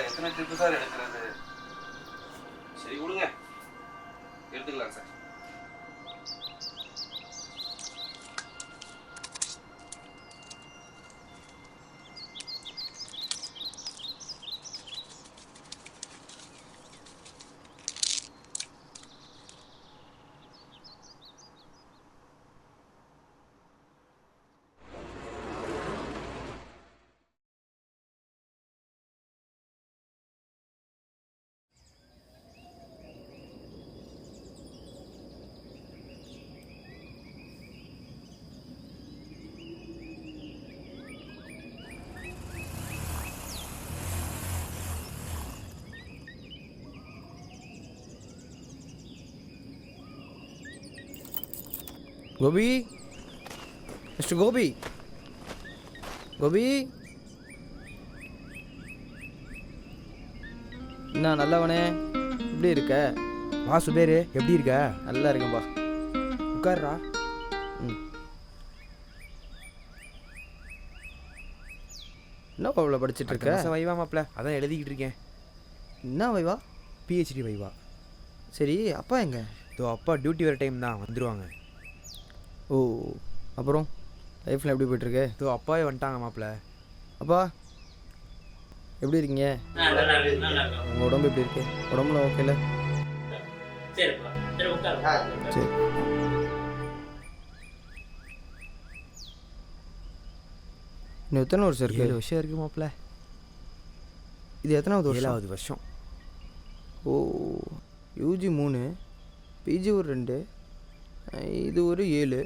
எத்தனை trip sir எடுக்கிறது? சரி விடுங்க, எடுத்துக்கலாம் சார். கோபி, மிஸ்டர் கோபி, கோபி, என்ன நல்லவனே, எப்படி இருக்க? வா சுபேரு, எப்படி இருக்க? நல்லா இருக்கேன்பா. உட்கார்றா. என்ன பாவல படிச்சுட்டு இருக்க? வைவா மாப்ள, அதான் எழுதிக்கிட்டு இருக்கேன். என்ன வைவா? பிஹெச்டி வைவா. சரி, அப்பா எங்க? இதோ அப்பா டியூட்டி வர டைம் தான், வந்துடுவாங்க. ஓ, அப்புறம் லைஃப்பில் எப்படி போய்ட்டுருக்கு? இதோ அப்பாவே வந்துட்டாங்க மாப்ள. அப்பா எப்படி இருக்கீங்க? உங்கள் உடம்பு எப்படி இருக்கு? உடம்புல ஓகேல? சரி. இன்னும் எத்தனை வருஷம் இருக்கு? 7 வருஷம் இருக்கு மாப்ள. இது எத்தனாவது வருஷம்? 7வது வருஷம். ஓ, யூஜி 3, பிஜி ஒரு 2, இது ஒரு 7,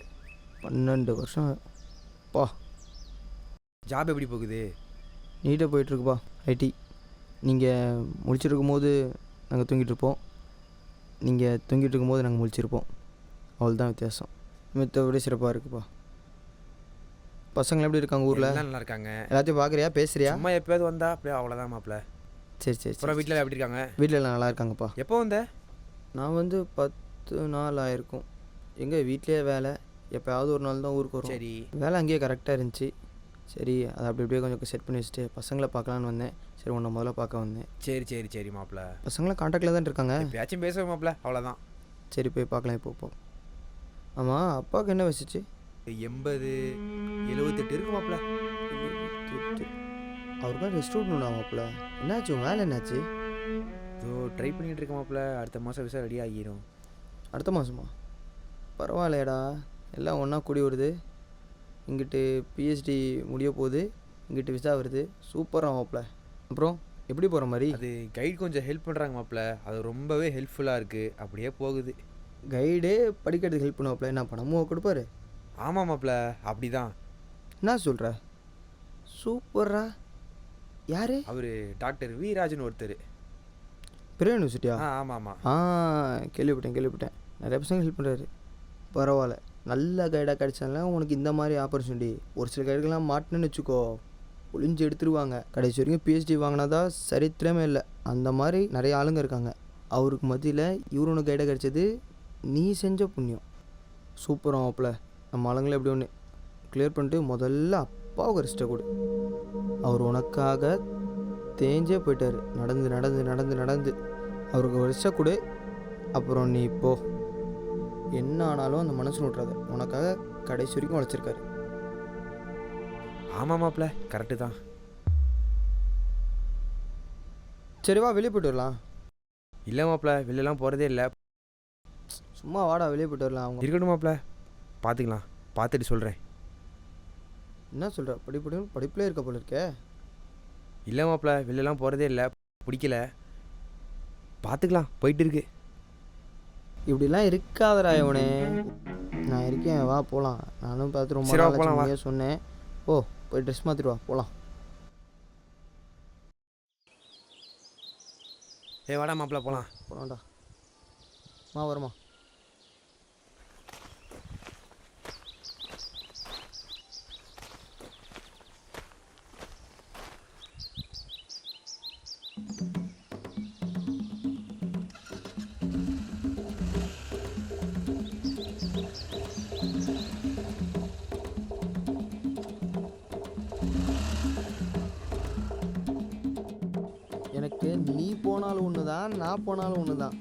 12 வருஷம். பா, ஜாப் எப்படி போகுது? நீட்டாக போயிட்டுருக்குப்பா. ஐடி. நீங்கள் முடிச்சிருக்கும் போது நாங்கள் தூங்கிட்டு இருப்போம், நீங்கள் தூங்கிட்டு இருக்கும்போது நாங்கள் முழிச்சிருப்போம். அவ்வளோதான் வித்தியாசம். மித்தபடி சிறப்பாக இருக்குப்பா. பசங்க எப்படி இருக்காங்க ஊரில்? எல்லாம் நல்லா இருக்காங்க. எல்லாத்தையும் பார்க்குறியா, பேசுறியா? அம்மா எப்பயாவது வந்தா அப்படியே அவ்வளோதான் மாப்ள. சரி சரி. அப்புறம் வீட்டில் எப்படி இருக்காங்க? வீட்டில் எல்லாம் நல்லா இருக்காங்கப்பா. எப்போ வந்த? நான் வந்து 10 நாள் ஆயிருக்கும். எங்கே வீட்லேயே வேலை, எப்போயாவது ஒரு நாள் தான் ஊருக்கு வரும். சரி. வேலை அங்கேயே கரெக்டாக இருந்துச்சு. சரி, அதை அப்படி அப்படியே கொஞ்சம் செட் பண்ணி வச்சுட்டு பசங்களை பார்க்கலான்னு வந்தேன். சரி, உன்னை முதல்ல பார்க்க வந்தேன். சரி சரி சரி மாப்ள. பசங்களாம் காண்டாக்டில் தான் இருக்காங்க. எப்பயாச்சும் பேசுவேன் மாப்ள, அவ்வளோதான். சரி, போய் பார்க்கலாம். இப்போ ஆமாம், அப்பாவுக்கு என்ன வச்சுச்சு? 80 78 இருக்கு மாப்ள. அவருக்கா ரெஸ்ட் விடணும்டா மாப்பிள்ள. என்னாச்சு, உன் வேலை என்னாச்சு? இதோ ட்ரை பண்ணிகிட்டு இருக்க மாப்ள. அடுத்த மாதம் விசா ரெடி ஆகிரும். அடுத்த மாதமா? பரவாயில்லையடா, எல்லாம் ஒன்றா கூடி வருது. இங்கிட்டு பிஹெச்டி முடிய போகுது, இங்கிட்டு விசா வருது. சூப்பராக மாப்பிள்ள. அப்புறம் எப்படி போகிற மாதிரி? அது கைடு கொஞ்சம் ஹெல்ப் பண்ணுறாங்க மாப்ள. அது ரொம்பவே ஹெல்ப்ஃபுல்லாக இருக்குது. அப்படியே போகுது. கைடே படிக்கிறதுக்கு ஹெல்ப் பண்ணுவாப்பில், என்ன பணமும் கொடுப்பாரு? ஆமாம் மாப்ள, அப்படி தான். என்ன சொல்கிற? சூப்பரா. யார் அவர்? டாக்டர் வீராஜன் ஒருத்தர். பெரிய யூனிவர்சிட்டியா? ஆமாம் ஆமாம். கேள்விப்பட்டேன். நிறைய பசங்க ஹெல்ப் பண்ணுறாரு. பரவாயில்ல, நல்ல கைடாக கிடைச்சாலும் உனக்கு இந்த மாதிரி ஆப்பர்ச்சுனிட்டி. ஒரு சில கைடுகள்லாம் மாட்டினு வச்சுக்கோ, ஒளிஞ்சு எடுத்துருவாங்க. கடைசி வரைக்கும் பிஹெச்டி வாங்கினாதான் சரித்திரமே இல்லை. அந்த மாதிரி நிறைய ஆளுங்க இருக்காங்க. அவருக்கு மத்தியில் இவர் ஒன்று கைடாக கிடைச்சது நீ செஞ்ச புண்ணியம். சூப்பராக மாப்பிள்ள. நம்ம ஆளுங்களை எப்படி ஒன்று கிளியர் பண்ணிட்டு முதல்ல அப்பாவுக்கு ரெஸ்ட்டை கொடு. அவர் உனக்காக தேஞ்சே போயிட்டார். நடந்து நடந்து நடந்து நடந்து அவருக்கு ஒரு ரெஸ்ட்டை கொடு. அப்புறம் நீ இப்போ என்ன ஆனாலும் அந்த மனசு விட்றாத. உனக்காக கடைசி வரைக்கும் உழைச்சிருக்காரு. ஆமாம் மாப்ள, கரெக்டு தான். சரி வா, வெளியே போய்ட்டு வரலாம். இல்லை மாப்ள, வெளிலலாம் போகிறதே இல்லை. சும்மா வாடா, வெளியே போய்ட்டு வரலாம். அவங்க இருக்கட்டும் மாப்ள, பார்த்துக்கலாம். பார்த்துட்டு சொல்கிறேன். என்ன சொல்கிற? படிப்புலேயே இருக்க போல இருக்கே. இல்லை மாப்ள, வெளிலலாம் போகிறதே இல்லை, பிடிக்கல. பார்த்துக்கலாம், போயிட்டு இருக்கு. இப்படிலாம் இருக்காதடா இவனே. நான் இருக்கேன், வா போகலாம். நானும் பார்த்து ரொம்ப சரி, நாள் போகலாம், ஆச்சு சொன்னேன். ஓ, போய் ட்ரெஸ் மாற்றிட்டு வா, போகலாம். வாடா மாப்ள, போகலாம். போகலாம்டா. வருமா? எனக்கு நீ போனாலும் ஒன்று தான், நான் போனாலும் ஒன்று தான்.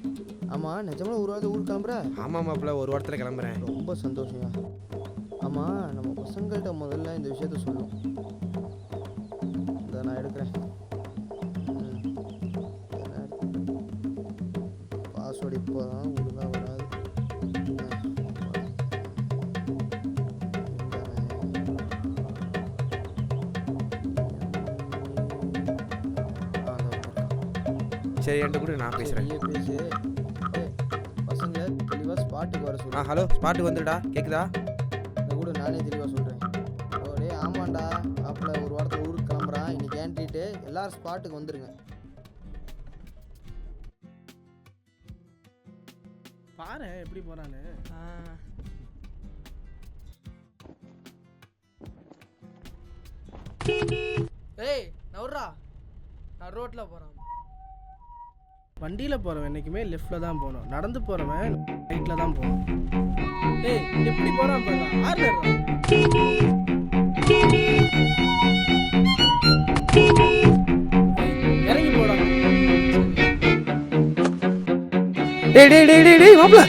ஆமாம், நிஜமாக ஒரு வாரத்தை ஊருக்கு கிளம்புற? ஆமாம் மாப்பிள்ள, ஒரு வாரத்தில் கிளம்புறேன். ரொம்ப சந்தோஷங்க. ஆமாம், நம்ம பசங்கள்கிட்ட முதல்ல இந்த விஷயத்த சொல்லும். இதை நான் எடுக்கிறேன். பாஸ்வேர்டு இப்போ தான் ஒழுங்காக வராது. சரி, என்கிட்ட கூட நான் பேசுகிறேன். பேசு. பசங்க தெளிவாக ஸ்பாட்டுக்கு வர சொல்லு. ஹலோ, ஸ்பாட்டுக்கு வந்துடுடா, கேட்குதா? இதை கூட நானே தெளிவாக சொல்கிறேன். ஓடே ஆமாண்டா, மாப்பிள்ள ஒரு வாரத்தில் ஊருக்கு கிளம்புறான். இன்னைக்கு ஏன்ட்டிட்டு எல்லாரும் ஸ்பாட்டுக்கு வந்துடுங்க. பாரு எப்படி போறான்னு. ஏய் நவுறா, நான் ரோட்ல போறேன். வண்டியில போறவன் என்னைக்குமே லெஃப்ட்ல தான் போகணும், நடந்து போறவன் ரைட்ல தான் போகணும். ஏய் எப்படி போறான் பாரு, ஆர்ல இறங்கி போடா. டேய் டேய் டேய் டேய் டேய் மாப்பிள்ள,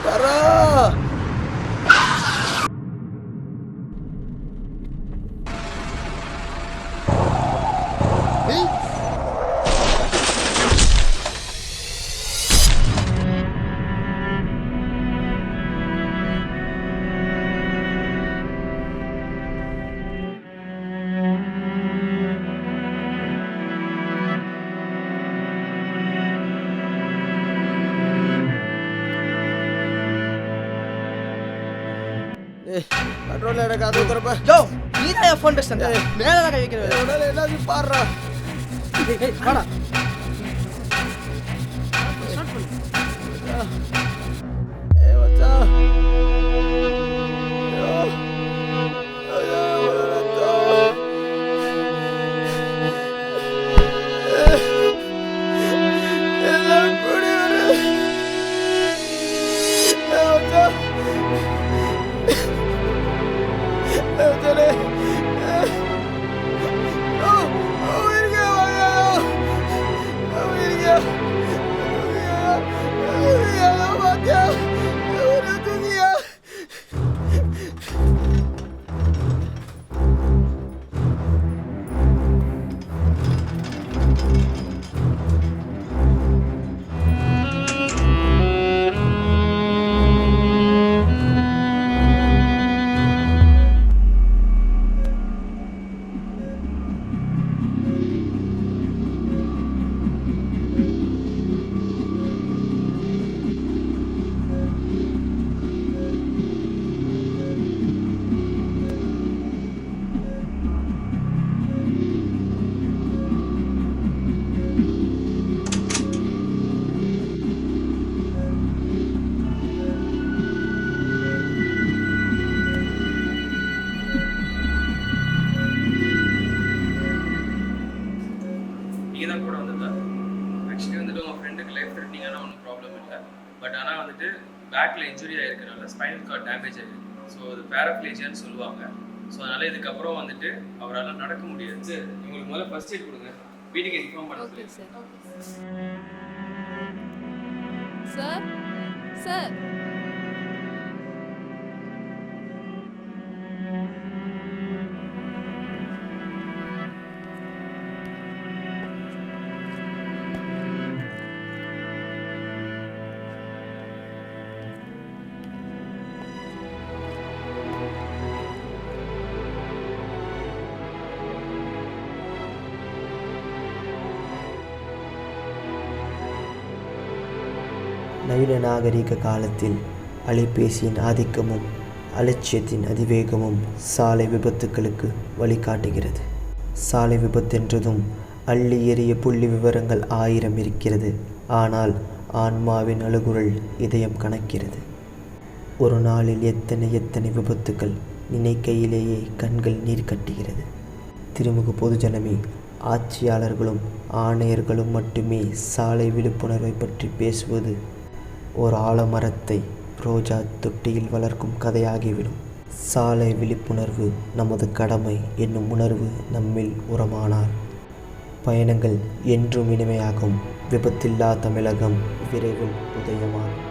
தரா கண்ட்ரோல் எனக்கு அது உத்தரப்ப. யோ நீ தான் ஃபோன் டெஸ்ட் அந்த மேல தான் கை வைக்கிறேன். உடனே என்ன பாடுறா. ஏய் வாடா. மச்சான் எல்லாம் கூடி வர நீங்கள் தான் கூட வந்திருந்தா. ஆக்சுவலி வந்துட்டு உங்கள் ஃப்ரெண்டுக்கு லைஃப் த்ரெட்னிங்கான ஒன்றும் ப்ராப்ளம் இல்லை. பட் ஆனால் வந்துட்டு பேக்கில் இன்ஜுரி ஆகிருக்கிறனால ஸ்பைனல் கார்ட் டேமேஜ் ஆகிருக்கு. ஸோ அது பேராப்ளேஜியான்னு சொல்லுவாங்க. ஸோ அதனால் இதுக்கப்புறம் வந்துட்டு அவரால் நடக்க முடியாது. சார் உங்களுக்கு முதல்ல ஃபர்ஸ்ட் எய்ட் கொடுங்க, வீட்டுக்கு இன்ஃபார்ம் பண்ண ஓகே சொல்லி. சார். சார் சார் நவீன நாகரிக காலத்தில் அலைபேசியின் ஆதிக்கமும் அலட்சியத்தின் அதிவேகமும் சாலை விபத்துக்களுக்கு வழிகாட்டுகிறது. சாலை விபத்தென்றதும் அள்ளி எறிய புள்ளி விவரங்கள் 1000 இருக்கிறது. ஆனால் ஆன்மாவின் அழுகுரல் இதயம் கணக்கிறது. ஒரு நாளில் எத்தனை விபத்துக்கள் நினைக்கையிலேயே கண்கள் நீர் கட்டுகிறது. திருமுக பொதுஜனமே, ஆட்சியாளர்களும் ஆணையர்களும் மட்டுமே சாலை விழிப்புணர்வை பற்றி பேசுவது ஒரு ஆலமரத்தை ரோஜா தொட்டியில் வளர்க்கும் கதையாகிவிடும். சாலை விழிப்புணர்வு நமது கடமை என்னும் உணர்வு நம்மில் உரமானால் பயணங்கள் என்றும் இனிமையாகும். விபத்தில்லா தமிழகம் விரைவில் உதயமாகும்.